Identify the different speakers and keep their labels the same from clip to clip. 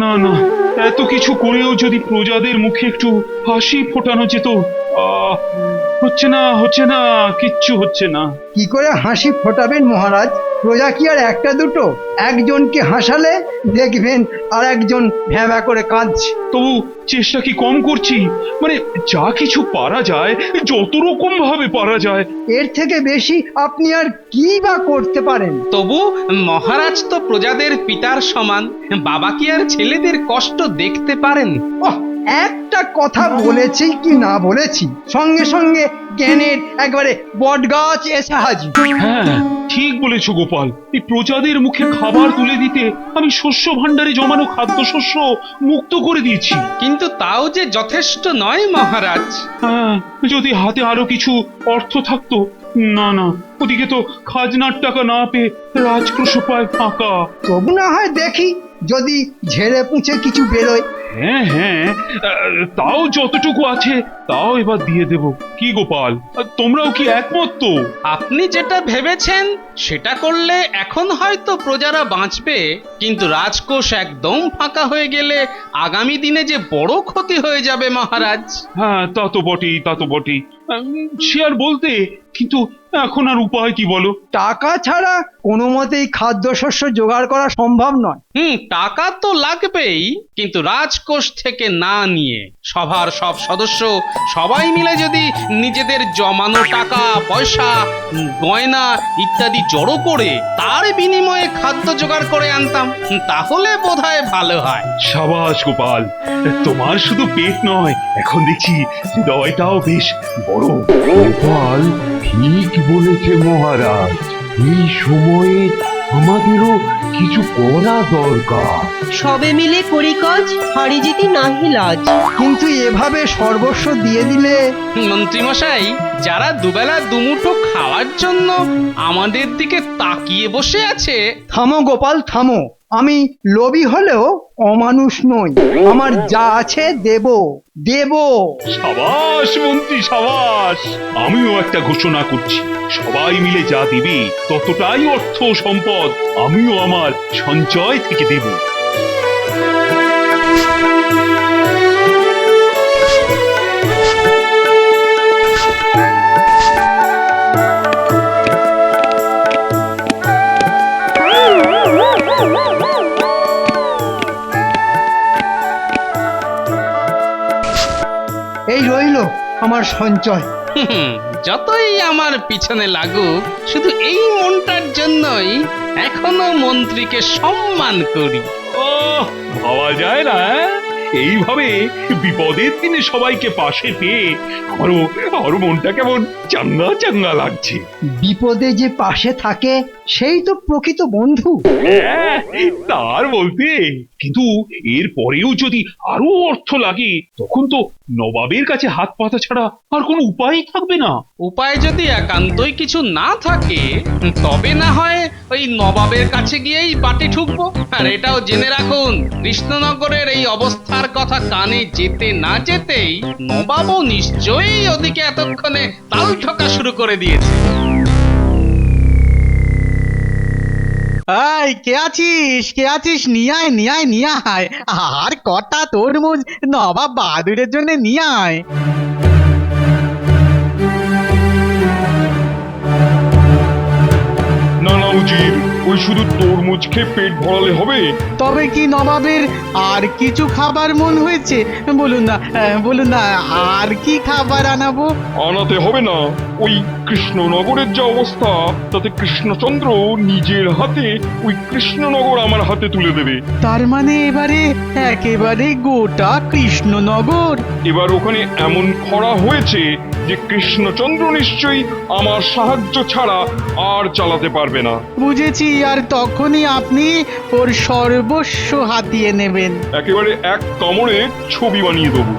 Speaker 1: না না, এত কিছু করেও যদি প্রজাদের মুখে একটু হাসি ফোটানো যেত। আহ, হচ্ছে না, কিচ্ছু হচ্ছে না।
Speaker 2: কি করে হাসি ফোটাবেন মহারাজ? প্রজা কি আর একটা দুটো? একজনকে হাসালে দেখবেন আর একজন ভ্যাঁ করে কাঁদছে।
Speaker 1: তবু চেষ্টা কি কম করছি? মানে যা কিছু পারা যায়, যত রকম ভাবে পারা যায়।
Speaker 2: এর থেকে বেশি আপনি আর কি বা করতে পারেন?
Speaker 3: তবু মহারাজ তো প্রজাদের পিতার সমান, বাবা কি আর ছেলেদের কষ্ট দেখতে পারেন?
Speaker 2: ওহ, একটা কথা বলেছি কি না বলেছি, সঙ্গে সঙ্গে জ্ঞানের একবারে বটগাছ এসে হাজির।
Speaker 1: হ্যাঁ, ঠিক বলেছো গোপাল। এই প্রজাদের মুখে খাবার তুলে দিতে আমি শস্য ভাণ্ডারে জমানো খাদ্যশস্য মুক্ত করে দিয়েছি।
Speaker 3: কিন্তু তাও যে যথেষ্ট নয় মহারাজ।
Speaker 1: হ্যাঁ, যদি হাতে আরো কিছু অর্থ থাকতো। না না, ওদিকে তো খাজনার টাকা না পেয়ে রাজকোষ পায় ফাঁকা।
Speaker 2: তবু না হয় দেখি যদি ঝেড়ে পুঁছে কিছু বেরোয়।
Speaker 1: হ্যাঁ হ্যাঁ, তাও যতটুকু আছে তাও এবার দিয়ে দেব। কি গোপাল, তোমরাও কি একমত তো?
Speaker 3: আপনি যেটা ভেবেছেন সেটা করলে এখন হয়তো প্রজারা বাঁচবে, কিন্তু রাজকোষ একদম ফাঁকা হয়ে গেলে আগামী দিনে যে বড় ক্ষতি হয়ে যাবে মহারাজ।
Speaker 1: হ্যাঁ, তা তো বটেই, তা তো বটেই। সে আর বলতে, কিন্তু এখন আর উপায় কি বলো?
Speaker 2: টাকা ছাড়া কোনো মতেই খাদ্যশস্য জোগাড় করা সম্ভব নয়।
Speaker 3: টাকা তো লাগবেই, কিন্তু রাজকোষ থেকে না নিয়ে সভার সব সদস্য সবাই মিলে যদি নিজেদের জমানো টাকা পয়সা গয়না ইত্যাদি জড়ো করে তার বিনিময়ে খাদ্য জোগাড় করে আনতাম, তাহলে বোধহয় ভালো হয়।
Speaker 1: সাবাস গোপাল, তোমার শুধু পেট নয়, এখন দেখছি হৃদয়টাও বেশ বড়।
Speaker 4: গোপাল ঠিক বলেছে মহারাজ, এই সময়ে আমাদেরও কিছু করা দরকার।
Speaker 5: সবে মিলে করি কাজ, হারি জিতি নাহি লাজ।
Speaker 2: কিন্তু এভাবে সর্বস্ব দিয়ে দিলে
Speaker 3: মন্ত্রীমশাই, যারা দুবেলা দুমুঠো খাওয়ার জন্য আমাদের দিকে তাকিয়ে বসে আছে।
Speaker 2: থামো গোপাল থামো, আমি লোভী হলেও অমানুষ নই। আমার যা আছে দেব দেব।
Speaker 1: সাবাস মন্ত্রী, সাবাস। আমিও একটা ঘোষণা করছি, সবাই মিলে যা দিবে ততটাই অর্থ সম্পদ আমিও আমার সঞ্চয় থেকে দেব।
Speaker 2: এই রইল আমার সঞ্চয়।
Speaker 3: যতই আমার পিছনে লাগুক, শুধু এই মনটার জন্যই এখনো মন্ত্রীকে সম্মান করি।
Speaker 1: ও, ভাবা যায় না, এইভাবে বিপদের দিনে সবাইকে পাশে পেয়ে আমারও মনটা কেমন চাঙ্গা চাঙ্গা লাগছে।
Speaker 2: বিপদে যে পাশে থাকে সেই তো প্রকৃত বন্ধু।
Speaker 1: হ্যাঁ, তার বলতে, কিন্তু এর পরেও যদি আরো অর্থ লাগে তখন তো নবাবের কাছে হাত পাতা ছাড়া আর কোনো উপায়ই থাকবে না।
Speaker 3: উপায় যদি একান্তই কিছু না থাকে, তবে না হয় ওই নবাবের কাছে গিয়েই বাটি ঠুকবো। আর এটাও জেনে রাখুন, কৃষ্ণনগরের এই অবস্থার কথা কানে যেতে না যেতেই নবাবও নিশ্চয়ই ওদিকে এতক্ষণে তাল ঠোকা শুরু করে দিয়েছে।
Speaker 6: এই কে আছিস নিয়ে আয় আর কটা তরমুজ নবাব বাহাদুরের জন্য নিয়ে আয়।
Speaker 1: না না উজির, ওই শুধু তরমুজ খেয়ে পেট ভরালে হবে?
Speaker 6: তবে কি নবাবের আর কিছু খাবার মন হয়েছে? বলুন না আর কি খাবার আনাবো?
Speaker 1: আনাতে হবে না। ওই কৃষ্ণনগরের যা অবস্থা, তাতে কৃষ্ণচন্দ্র নিজের হাতে ওই কৃষ্ণনগর আমার হাতে তুলে দেবে।
Speaker 6: তার মানে এবারে একেবারে গোটা কৃষ্ণনগর?
Speaker 1: এবার ওখানে এমন খরা হয়েছে যে কৃষ্ণচন্দ্র নিশ্চয়ই আমার সাহায্য ছাড়া আর চালাতে পারবে না।
Speaker 6: বুঝেছি, আর তখনই আপনি ওর সর্বস্ব হাতিয়ে নেবেন।
Speaker 1: একেবারে এক কামড়ে ছবি বানিয়ে দেবো।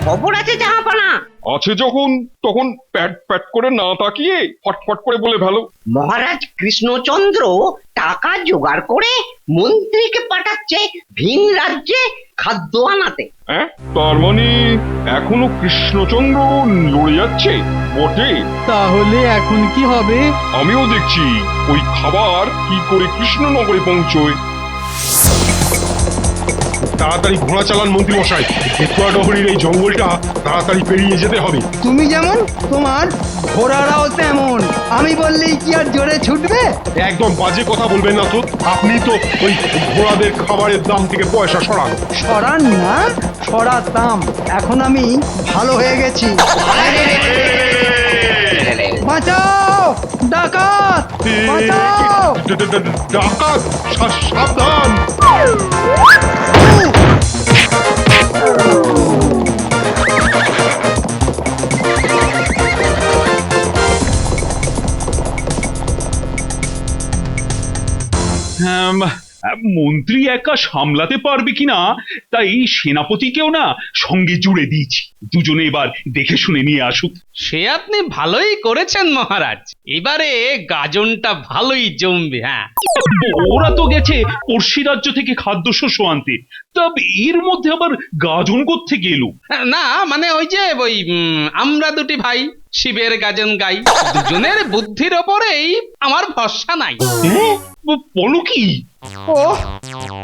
Speaker 5: খবর আছে জাহাপনা,
Speaker 7: আছে যখন তখন প্যাট প্যাট করে না তাকিয়ে ফটফট করে বলে ভালো।
Speaker 8: মহারাজ কৃষ্ণচন্দ্র টাকা জোগাড় করে মন্ত্রীকে পাঠাচ্ছে ভিন রাজ্যে খাদ্য আনাতে।
Speaker 7: হ্যাঁ, তার মানে এখনো কৃষ্ণচন্দ্র লড়ে যাচ্ছে বটে।
Speaker 6: তাহলে এখন কি হবে?
Speaker 7: আমিও দেখছি ওই খাবার কি করে কৃষ্ণনগরে পৌঁছয়।
Speaker 9: তাড়াতাড়ি ঘোড়া চালান মন্ত্রী মশাই, পেকুয়া ডহরির এই জঙ্গলটা তাড়াতাড়ি পেরিয়ে যেতে হবে।
Speaker 2: তুমি যেমন তোমার ঘোড়ারাও তেমন, আমি বললেই কি আর জোরে ছুটবে?
Speaker 9: একদম বাজে কথা বলবেন না তো, আপনি তো ওই ঘোড়াদের খাবারের দাম থেকে পয়সা সরান।
Speaker 2: সরান না, সরাতাম। এখন আমি ভালো হয়ে গেছি। বাঁচাও, ডাকাত বাঁচাও!
Speaker 9: ডাকাত, সাবধান!
Speaker 1: মন্ত্রী একা সামলাতে পারবে কিনা তাই সেনাপতিকেও না সঙ্গে জুড়ে দিয়েছি। দুজনে এবার দেখে শুনে নিয়ে আসুক।
Speaker 3: সে আপনি ভালোই করেছেন মহারাজ, এবারে গাজনটা ভালোই জমবে। হ্যাঁ,
Speaker 1: ওরা তো গেছে পড়শি রাজ্য থেকে খাদ্যশস্য আনতে, তা এর মধ্যে আবার গাজন কোত্থেকে এলো?
Speaker 3: না মানে ওই যে ওই আমরা দুটি ভাই শিবের গাজন গাই, দুজনের বুদ্ধির ওপরেই আমার ভরসা নাই।
Speaker 1: বলো কি?
Speaker 2: ও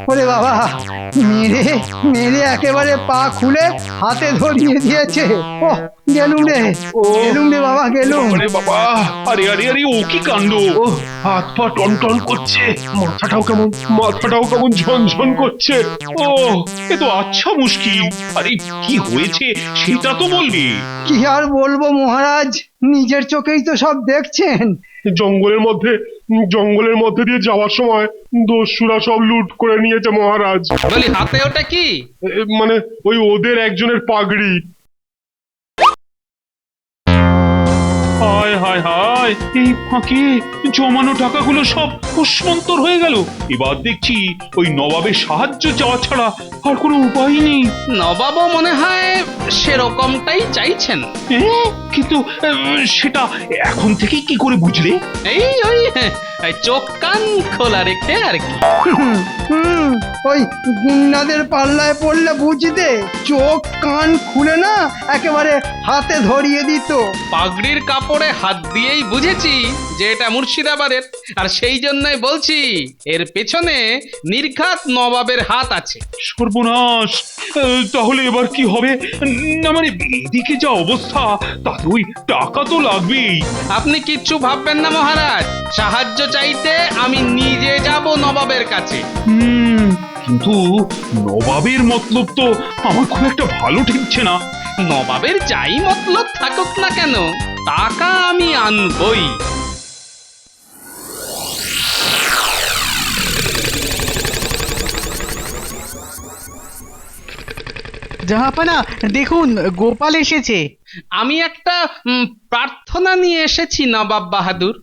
Speaker 2: ওরে বাবা, মেরে মেরে একেবারে পা খুলে হাতে ধরিয়ে দিয়েছে। ও গেলুম রে, গেলুম রে বাবা, গেলুম।
Speaker 1: আরে বাবা, আরে আরে আরে, ও কি কাণ্ড!
Speaker 9: হাত পা টন টন করছে, মাথাটাও কেমন ঝনঝন করছে।
Speaker 1: ও, এ তো আচ্ছা মুশকিল। আরে কি হয়েছে সেটা তো বলবি।
Speaker 2: কি আর বলবো মহারাজ, নিজের চোখেই তো সব দেখছেন।
Speaker 9: জঙ্গলের মধ্যে দিয়ে যাওয়ার সময় দস্যুরা সব লুট করে নিয়েছে মহারাজ।
Speaker 3: বলি হাতে ওটা কি?
Speaker 9: মানে ওই ওদের একজনের পাগড়ি।
Speaker 1: হায় হায় হায়, এই ফাঁকে জমানো টাকাগুলো সব কুসমন্তর হয়ে গেল। এবার দেখছি ওই নবাবের সাহায্য চাওয়া ছাড়া আর কোনো উপায় নেই।
Speaker 3: নবাবও মনে হয় সেরকমটাই চাইছেন।
Speaker 1: কিন্তু সেটা এখন থেকে কি করে বুঝলে?
Speaker 3: এই ওই চোখ কান খোলা রেখে আর কি।
Speaker 2: হুম, ওই গুন্ডাদের পাল্লায় পড়লে বুঝতে চোখ কান খুলে না একেবারে হাতে ধরিয়ে দিত।
Speaker 3: পাগড়ির কাপড়ে হাত দিয়েই বুঝেছি যে এটা মুর্শিদাবাদের, আর সেই জন্যই বলছি এর পেছনে নির্ঘাত নবাবের হাত আছে।
Speaker 1: সর্বনাশ! তাহলে এবার কি হবে? না মানে এদিকে যা অবস্থা তাতে ওই টাকা তো লাগবেই।
Speaker 3: আপনি কিচ্ছু ভাববেন না মহারাজ, সাহায্য চাইতে আমি নিজে যাব নবাবের কাছে।
Speaker 1: কিন্তু নবাবের মতলব তো আমার খুব একটা ভালো ঠেকছে না।
Speaker 3: নবাবের যাই মতলব থাকুক না কেন, টাকা আমি আনবই।
Speaker 6: জাহাপানা দেখুন, গোপাল এসেছে।
Speaker 3: আমি একটা প্রার্থনা নিয়ে এসেছি নবাব বাহাদুর।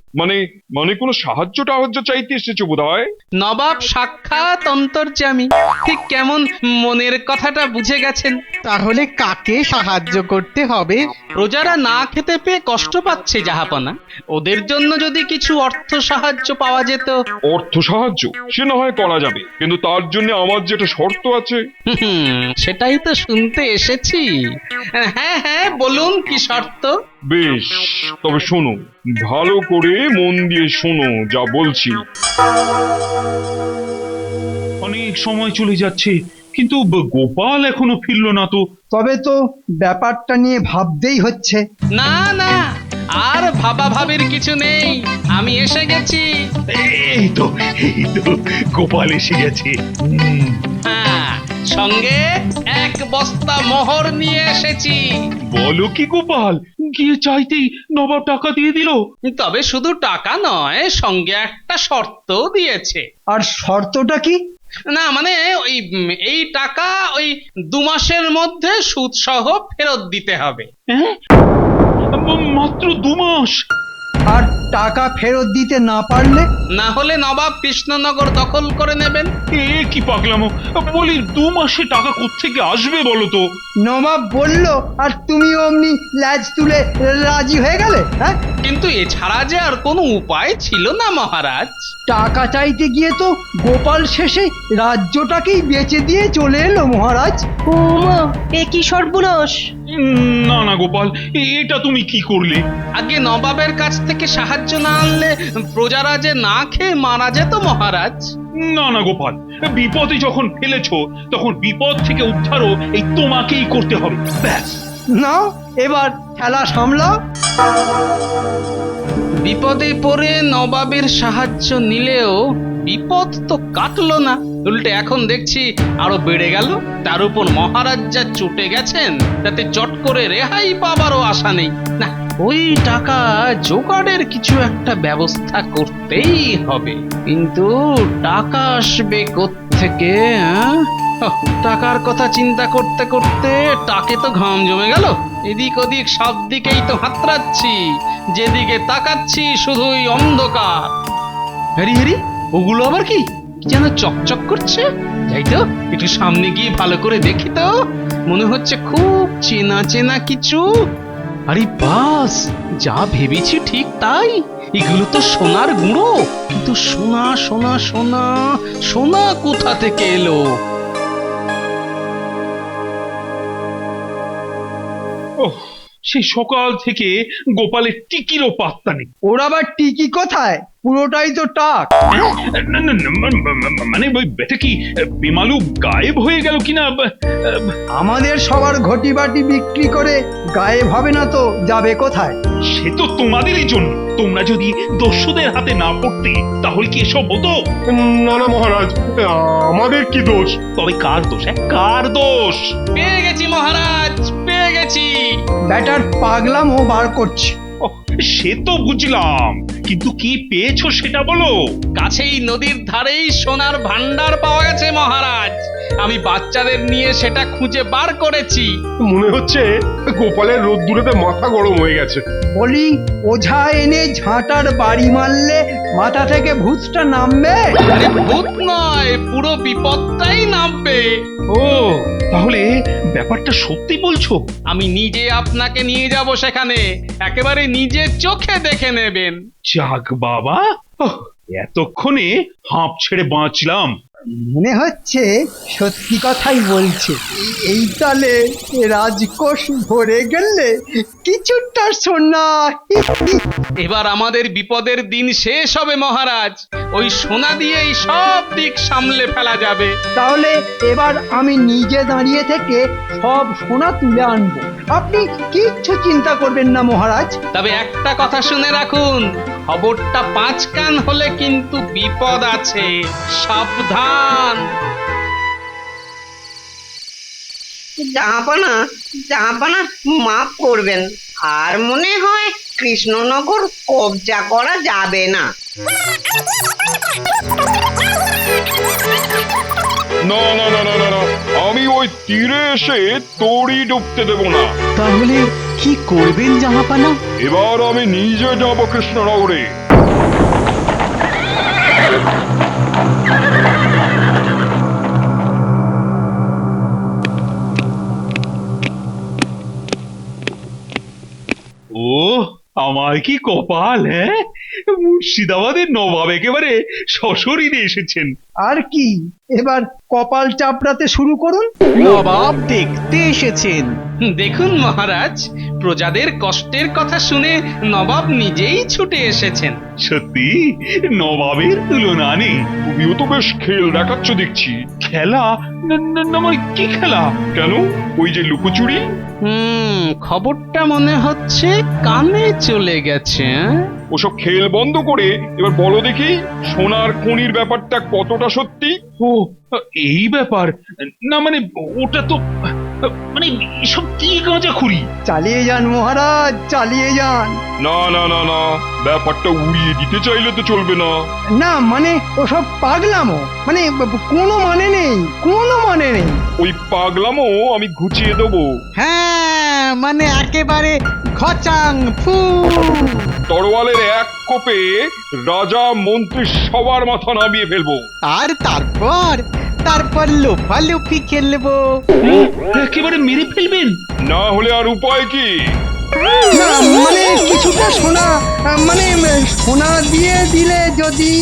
Speaker 7: মানে কোনো সাহায্য টাহায্য চাইতে এসেছো বোধহয়।
Speaker 3: নবাব সাক্ষাৎ অন্তর্যামী, ঠিক কেমন মনের কথাটা বুঝে গেছেন।
Speaker 6: তাহলে কাকে সাহায্য করতে হবে?
Speaker 3: প্রজারা না খেতে পেয়ে কষ্ট পাচ্ছে জাহাপনা, ওদের জন্য যদি কিছু অর্থ সাহায্য পাওয়া যেত।
Speaker 7: অর্থ সাহায্য সে না হয় করা যাবে, কিন্তু তার জন্য আমার যেটা শর্ত আছে।
Speaker 3: সেটাই তো শুনতে এসেছি। হ্যাঁ হ্যাঁ, বলুন কি শর্ত?
Speaker 7: বেশ, তবে শোনো, ভালো করে মন দিয়ে শোনো যা বলছি।
Speaker 1: অনেক সময় চলে যাচ্ছে কিন্তু গোপাল এখনো ফিরলো না তো।
Speaker 2: তবে তো ব্যাপারটা নিয়ে ভাবতেই হচ্ছে।
Speaker 3: না না, আর ভাবা ভাবির কিছু নেই, আমি এসে গেছি।
Speaker 1: এই তো গোপাল এসে গেছে।
Speaker 3: হ্যাঁ, সঙ্গে এক বস্তা মোহর নিয়ে এসেছি।
Speaker 1: বলো কি গোপাল, গিয়ে চাইতেই নবাব টাকা দিয়ে দিল?
Speaker 3: তবে শুধু টাকা নয়, সঙ্গে একটা শর্তও দিয়েছে।
Speaker 2: আর শর্তটা কি?
Speaker 3: না মানে ওই এই টাকা ওই 2 মাসের মধ্যে সুদ সহ ফেরত দিতে হবে।
Speaker 1: মাত্র 2 মাস?
Speaker 2: আর টাকা ফেরত দিতে না পারলে?
Speaker 3: না হলে নবাব কৃষ্ণনগর দখল করে নেবেন।
Speaker 1: এ কি পাগলামো! বলি 2 মাসে টাকা কোত্থেকে আসবে বলো তো?
Speaker 2: নবাব বলল আর তুমি অমনি ল্যাজ তুলে রাজি হয়ে গেলে? হ্যাঁ,
Speaker 3: কিন্তু এছাড়া যে আর কোনো উপায় ছিল না মহারাজ।
Speaker 2: টাকা চাইতে গিয়ে তো গোপাল শেষে রাজ্যটাকেই বেচে দিয়ে চলে এলো মহারাজ।
Speaker 5: ওমা, এ কি সর্বনাশ!
Speaker 1: না না গোপাল, এটা তুমি কি করলে?
Speaker 3: আগে নবাবের কাছ থেকে সাহায্য না আনলে প্রজারা যে না খেয়ে মারা যেত মহারাজ।
Speaker 1: না না গোপাল, বিপদে যখন ফেলেছো তখন বিপদ থেকে উদ্ধারও এই তোমাকেই করতে হবে। ব্যাস।
Speaker 2: নাও এবার খেলা সামলাও।
Speaker 3: বিপদে পড়ে নবাবের সাহায্য নিলেও বিপদ তো কাটলো না, উল্টে এখন দেখছি আরো বেড়ে গেল। তার উপর মহারাজ যা চটে গেছেন তাতে চট করে রেহাই পাবারও আশা নেই। না, ওই টাকা জোগাড়ের কিছু একটা ব্যবস্থা করতেই হবে। কিন্তু টাকা আসবে কোত্থেকে? টাকার কথা চিন্তা করতে করতে টাকে তো ঘাম জমে গেল। এদিক ওদিক সব দিকেই তো হাতড়াচ্ছি, যেদিকে তাকাচ্ছি শুধুই অন্ধকার। হ্যারি হ্যারি, ওগুলো আবার কি যেন চকচক করছে। যাই তো একটু সামনে গিয়ে ভালো করে দেখি তো, মনে হচ্ছে খুব চেনা চেনা কিছু। আরে বাস, যা ভেবেছি ঠিক তাই, এগুলো তো সোনার গুঁড়ো। কিন্তু সোনা সোনা সোনা সোনা কোথা থেকে এলো?
Speaker 1: ওহ, সেই সকাল থেকে গোপালের টিকিরও পাত্তা নেই।
Speaker 2: ওর আবার টিকি কোথায়? পুরোটাই তো টাক।
Speaker 1: না না না, মানে ওই বেটা কি বেমালু গায়েব হয়ে গেল কিনা?
Speaker 2: আমাদের সবার ঘটি বাটি বিক্রি করে গায়েব হবে না তো যাবে কোথায়?
Speaker 1: সে তো তোমাদেরই জন্য। তোমরা যদি দস্যুদের হাতে না পড়তে তাহলে কি এসব হতো?
Speaker 9: না না মহারাজ, আমাদের কি দোষ?
Speaker 1: তবে কার দোষ? কার দোষ?
Speaker 3: পেয়ে গেছি মহারাজ, পেয়ে গেছি।
Speaker 2: ব্যাটার পাগলামো বার করছে।
Speaker 1: ওহ, সে তো বুঝলাম, কিন্তু কি পেয়েছো সেটা বলো।
Speaker 3: কাছেই নদীর ধারেই সোনার ভান্ডার পাওয়া গেছে মহারাজ। আমি বাচ্চাদের নিয়ে সেটা খুঁজে বার করেছি।
Speaker 9: মনে হচ্ছে গোপালের রোদ্দুরেতে মাথা গরম হয়ে গেছে।
Speaker 2: বলি, ওঝা এনে ঝাঁটার বাড়ি মারলে মাথা থেকে ভূতটা নামবে?
Speaker 3: আরে ভূত নয়, পুরো বিপদটাই নামবে।
Speaker 1: ও, তাহলে ব্যাপারটা সত্যি বলছো?
Speaker 3: আমি নিজে আপনাকে নিয়ে যাব সেখানে, একেবারে নিজে চোখে দেখে নেবেন।
Speaker 1: যাক বাবা, ওহ, এতক্ষণে হাঁপ ছেড়ে বাঁচলাম।
Speaker 2: মনে হচ্ছে সত্যি কথাই বলছে। এই তালে রাজকোষ ভরে গেলে কিছুটা সোনা।
Speaker 3: এবার আমাদের বিপদের দিন শেষ হবে মহারাজ। ওই সোনা দিয়েই সব দিক সামলে ফেলা যাবে।
Speaker 2: তাহলে এবার আমি নিজে দাঁড়িয়ে থেকে সব সোনা তুলে আনবো। আপনি কিচ্ছু চিন্তা করবেন না মহারাজ।
Speaker 3: তবে একটা কথা শুনে রাখুন, খবরটা 5 কান হলে কিন্তু বিপদ আছে, সাবধান।
Speaker 8: জাহাপানা, জাহাপানা মাফ করবেন, আর মনে হয় কৃষ্ণনগর কবজা করা যাবে না।
Speaker 7: না না না না না না, আমি ওই তীরে এসে তড়ি ডুবতে দেব না।
Speaker 6: তাহলে কি করবেন জাহাপানা?
Speaker 7: এবার আমি নিজে যাব কৃষ্ণনগরে।
Speaker 1: ও, আমার কি কপাল! হ্যাঁ, মুর্শিদাবাদের নবাব একেবারে সশরীরে এসেছেন।
Speaker 2: আর কি, এবার কপাল চাপড়াতে শুরু করুন।
Speaker 6: নবাব দেখতে এসেছেন।
Speaker 3: দেখুন মহারাজ, প্রজাদের কষ্টের কথা শুনে নবাব নিজেই ছুটে এসেছেন।
Speaker 1: সত্যি নবাবের তুলনা নেই।
Speaker 7: তুমিও তো বেশ খেল দেখাচ্ছ দেখছি।
Speaker 1: খেলা? না মানে কি খেলা?
Speaker 7: কেন, ওই যে লুকোচুরি?
Speaker 3: খবরটা মনে হচ্ছে কানে চলে গেছে।
Speaker 7: ওসব খেল বন্ধ করে এবার বলো দেখি, সোনার খনির ব্যাপারটা কতটা সত্যি?
Speaker 1: ও, এই ব্যাপার। না মানে ওটা তো মানে এসব কি গাঁজাখুরি?
Speaker 2: চালিয়ে যান মহারাজ, চালিয়ে যান।
Speaker 7: না না না না, ব্যাপারটা উড়িয়ে দিতে চাইলে তো চলবে না।
Speaker 2: না মানে ওসব পাগলামো, মানে কোনো মানে নেই, কোনো মানে নেই।
Speaker 7: ওই পাগলামো আমি ঘুচিয়ে দেবো।
Speaker 6: হ্যাঁ, মানে একেবারে খচাং ফু।
Speaker 7: তরোয়ালের এক কোপে রাজা মন্ত্রী সবার মাথা নামিয়ে ফেলবো।
Speaker 6: আর তারপর লোফালুফি খেলবো।
Speaker 1: একেবারে মেরে ফেলবেন?
Speaker 7: না হলে আর উপায় কি?
Speaker 2: না মানে কিছুটা সোনা, মানে সোনা দিয়ে দিলে যদি।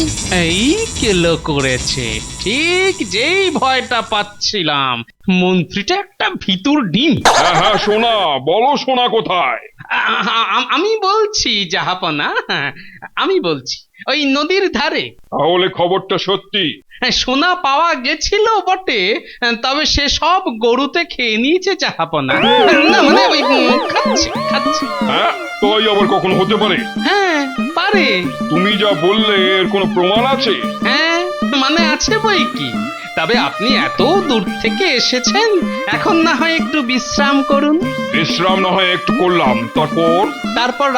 Speaker 3: এই কেলো করেছে, ঠিক যেই ভয়টা পাচ্ছিলাম। মন্ত্রীটা একটা ভিতুর ডিম।
Speaker 7: হ্যাঁ হ্যাঁ, সোনা বলো, সোনা কোথায়?
Speaker 3: আমি বলছি জাহাপনা, আমি বলছি ওই নদীর ধারে।
Speaker 7: তাহলে খবরটা সত্যি?
Speaker 3: সোনা পাওয়া গেছিল বটে, তবে সে সব গরুতে খেয়ে নিয়েছে জাহাপনা। না মানে ওই খাচ্ছে।
Speaker 7: হ্যাঁ, তাই আবার কখন হতে পারে?
Speaker 3: হ্যাঁ পারে।
Speaker 7: তুমি যা বললে এর কোনো প্রমাণ আছে?
Speaker 3: হ্যাঁ মানে আছে বই কি। তবে আপনি এত দূর থেকে এসেছেন, এখন না হয় একটু বিশ্রাম করুন।
Speaker 7: বিশ্রাম না হয় একটু করলাম,
Speaker 3: তারপর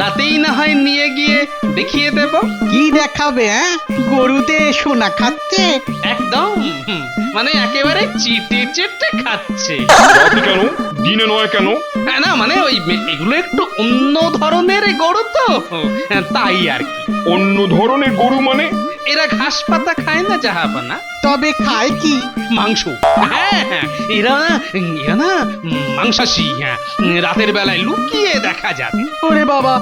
Speaker 3: রাতেই না হয় নিয়ে গিয়ে দেখিয়ে দেব।
Speaker 6: কি দেখাবে? গরুতে সোনা খাচ্ছে?
Speaker 3: একদম, মানে একেবারে চিটে চেটে খাচ্ছে।
Speaker 7: রাতে কেন, দিনে নয় কেন?
Speaker 3: না মানে ওই এগুলো একটু অন্য ধরনের গরু তো, তাই আর কি।
Speaker 7: অন্য ধরনের গরু মানে?
Speaker 3: এরা ঘাস পাতা খায় না জাহাপনা।
Speaker 6: তবে খায় কি?
Speaker 3: মাংস। হ্যাঁ এরা না মাংসাশী। হ্যাঁ, রাতের বেলায় লুকিয়ে দেখা যাবে।
Speaker 6: ওরে বাবা,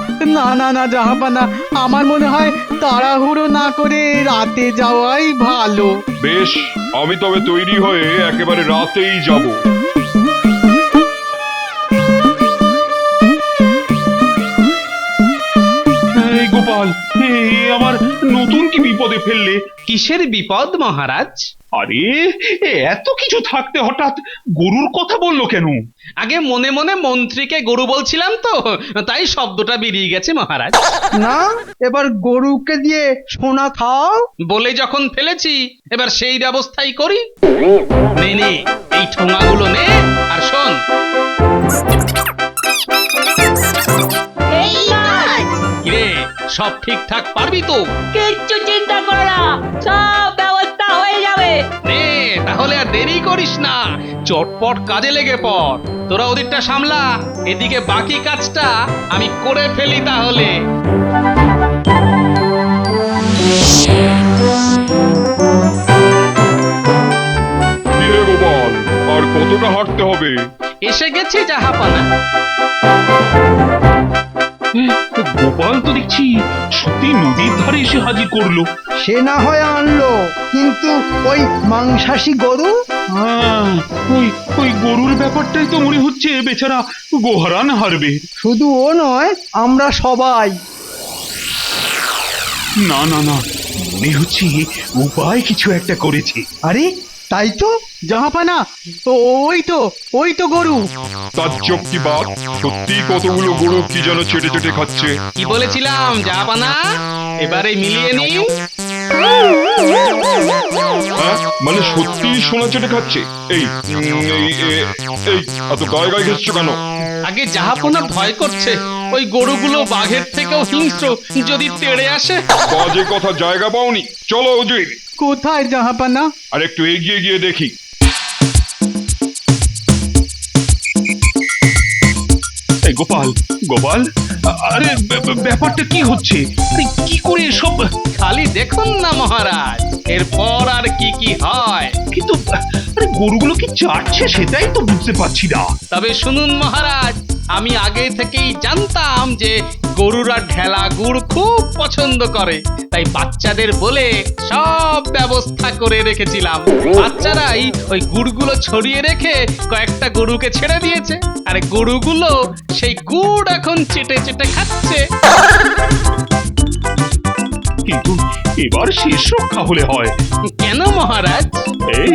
Speaker 6: না জাহাপানা, আমার মনে হয় তাড়াহুড়ো না করে রাতে যাওয়াই ভালো।
Speaker 7: বেশ, আমি তবে তৈরি হয়ে একেবারে রাতেই যাব।
Speaker 1: গোপাল, আমার নতুন কি বিপদে ফেললে?
Speaker 3: কিসের বিপদ মহারাজ?
Speaker 1: আরে এত কিছু থাকতে হঠাৎ গরুর কথা বললো কেন?
Speaker 3: আগে মনে মনে মন্ত্রীকে গরু বলছিলাম তো, তাই শব্দটা বেরিয়ে গেছে মহারাজ।
Speaker 2: না, এবার গরুকে দিয়ে সোনা খাও।
Speaker 3: বলে যখন ফেলেছি, এবার সেই ব্যবস্থাই করি। নে এই ঠোঙাগুলো নে, আর শোন। কিরে, সব ঠিকঠাক পারবি তো?
Speaker 5: কিচ্ছু চিন্তা করো না, সব ব্যবস্থা হয়ে যাবে।
Speaker 3: নে তাহলে আর দেরি করিস না, চটপট কাজে লেগে পড়। তোরা ওদিকটা সামলা, এদিকে বাকি কাজটা আমি করে ফেলি তাহলে।
Speaker 7: কিরে গোপাল, আর কতটা হাঁটতে হবে?
Speaker 3: এসে গেছি জাহাপানা।
Speaker 1: গোপাল তো দেখছি সত্যি নদীর ধারে এসে হাজির করলো।
Speaker 2: সে না হয় আনলো, কিন্তু ওই মাংসাশী গরু।
Speaker 1: ওই গরুর ব্যাপারটাই তো মনে হচ্ছে বেচারা গোহারান হারবে।
Speaker 2: শুধু ও নয়, আমরা সবাই।
Speaker 1: না মনে হচ্ছে উপায় কিছু একটা করেছে।
Speaker 2: আরে তাই তো।
Speaker 6: জাহাপানা, ওই তো গরু।
Speaker 7: তাজ্জব কি বাত, সত্যি কতগুলো গরু কি যেন চেটে চেটে খাচ্ছে।
Speaker 3: কি বলেছিলাম জাহাপানা, এবারে মিলিয়ে নি।
Speaker 7: হ্যাঁ, মানে সত্যি সোনা চেটে খাচ্ছে? এই এত গায়ে গায়ে ঘেসছো কেন?
Speaker 3: আগে জাহাপনা ভয় করছে, ওই গরুগুলো বাঘের থেকেও হিংস্র, যদি তেড়ে আসে।
Speaker 7: বাজে কথা জায়গা পাওনি, চলো উজির।
Speaker 6: কোথায় জাহাপানা?
Speaker 7: আর একটু এগিয়ে গিয়ে দেখি।
Speaker 1: গোপাল, আরে ব্যাপারটা কি হচ্ছে? আরে কি করে সব?
Speaker 3: খালি দেখুন না মহারাজ, এরপর আর কি হয়।
Speaker 1: কিন্তু আরে গরুগুলো কি চাটছে সেটাই তো বুঝতে পারছি না।
Speaker 3: তবে শুনুন মহারাজ, আমি আগে থেকেই জানতাম যে গরুরা ঢেলা গুড় খুব পছন্দ করে, তাই বাচ্চাদের বলে সব ব্যবস্থা করে রেখেছিলাম। বাচ্চারাই ওই গুড়গুলো ছড়িয়ে রেখে কয়েকটা গরুকে ছেড়ে দিয়েছে, আর গরুগুলো সেই গুড় এখন চেটে চেটে খাচ্ছে।
Speaker 1: কিন্তু এবার শেষ রক্ষা হলে হয়।
Speaker 3: কেন মহারাজ?
Speaker 1: এই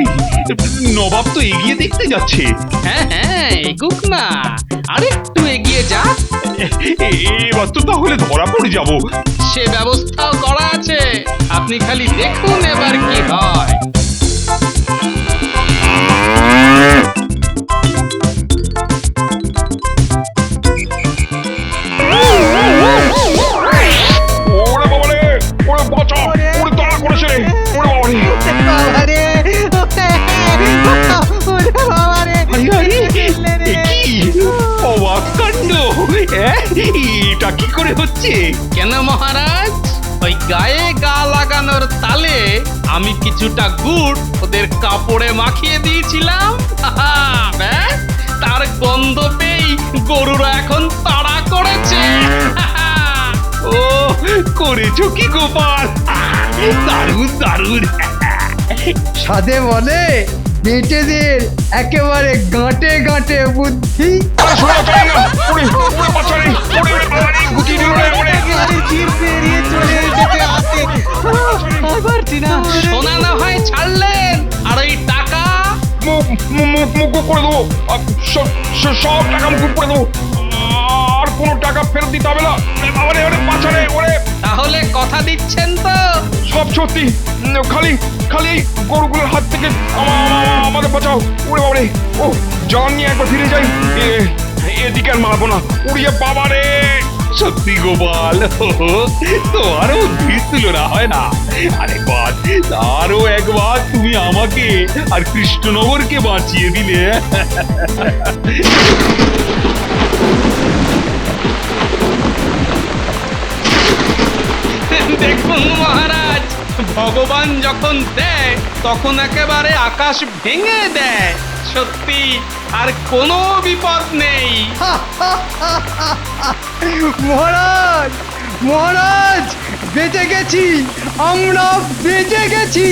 Speaker 1: নবাব তো এগিয়ে দেখতে যাচ্ছে।
Speaker 3: হ্যাঁ এগুক না, আরেকটু এগিয়ে যা।
Speaker 1: এবার তো তাহলে ধরা পড়ে যাব।
Speaker 3: সে ব্যবস্থাও করা আছে, আপনি খালি দেখুন এবার কি হয়।
Speaker 7: ওরে বাবারে, ওরে বাঁচা, ওরে তাড়া করেছে রে, ওরে বাবারে।
Speaker 6: বাবারে, ওরে বাবারে,
Speaker 1: আরে, এ কি? এটা কি করে হচ্ছে?
Speaker 3: কেন মহারাজ, ওই গায়ে গা লাগানোর তালে আমি কিছুটা গুড় ওদের কাপড়ে মাখিয়ে দিয়েছিলাম। ব্যাস, তার গন্ধ পেয়েই গরুরা এখন তাড়া করেছে।
Speaker 1: ও করেছো কি গোপাল? দারুণ দারুণ।
Speaker 2: সাধে বলে বেটেদের একেবারে গাঁটে গাঁটে বুদ্ধি।
Speaker 6: গাড়ি জিপ পেরিয়ে চলে যেতে হাতে আর পারছি না।
Speaker 3: সোনা না হয় ছাড়লেন, আর ওই টাকা
Speaker 7: মুখ করে দেবো, সব টাকা মুখ করে দেবো, আর কোনো টাকা ফেরত দিতে হবে না। বাবারে ওরে বাঁচারে ওরে,
Speaker 3: তাহলে কথা দিচ্ছেন তো?
Speaker 7: সব সত্যি। খালি খালি এই গরুগুলোর হাত থেকে আমাদের বাঁচাও। ওরে বাবারে, ও জান নিয়ে একবার ফিরে যাই। এদিকে আর মারবো না। উড়িয়ে বাবারে।
Speaker 1: সত্যি গোপাল, তোমারও বুদ্ধি ছিল না হয় না। আরেকবার, আরো একবার তুমি আমাকে আর কৃষ্ণনগরকে বাঁচিয়ে দিলে।
Speaker 3: দেখুন মহারাজ, ভগবান যখন দেয় তখন একেবারে আকাশ ভেঙে দেয়। সত্যি আর কোনো বিপদ নেই।
Speaker 2: মহারাজ, মহারাজ, বেঁচে গেছি, আমরা বেঁচে গেছি।